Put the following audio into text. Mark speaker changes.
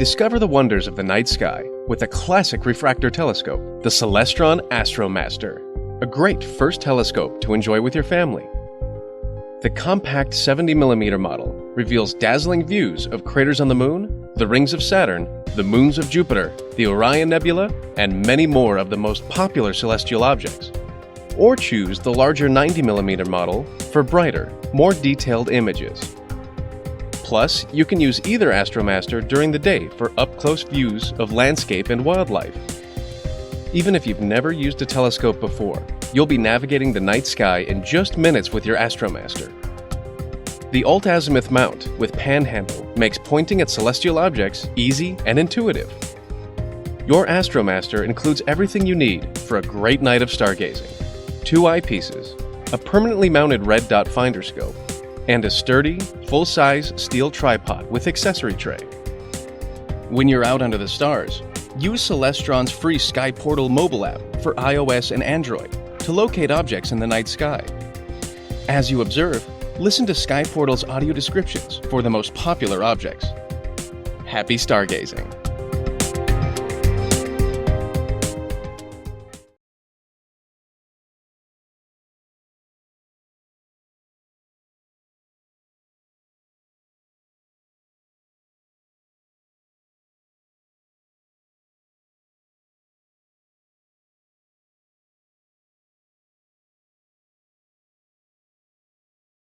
Speaker 1: Discover the wonders of the night sky with a classic refractor telescope, the Celestron AstroMaster, a great first telescope to enjoy with your family. The compact 70mm model reveals dazzling views of craters on the Moon, the rings of Saturn, the moons of Jupiter, the Orion Nebula, and many more of the most popular celestial objects. Or choose the larger 90mm model for brighter, more detailed images. Plus, you can use either AstroMaster during the day for up-close views of landscape and wildlife. Even if you've never used a telescope before, you'll be navigating the night sky in just minutes with your AstroMaster. The Altazimuth mount with pan handle makes pointing at celestial objects easy and intuitive. Your AstroMaster includes everything you need for a great night of stargazing: 2 eyepieces, a permanently mounted red dot Finderscope, and a sturdy, full-size steel tripod with accessory tray. When you're out under the stars, use Celestron's free Sky Portal mobile app for iOS and Android to locate objects in the night sky. As you observe, listen to Sky Portal's audio descriptions for the most popular objects. Happy stargazing!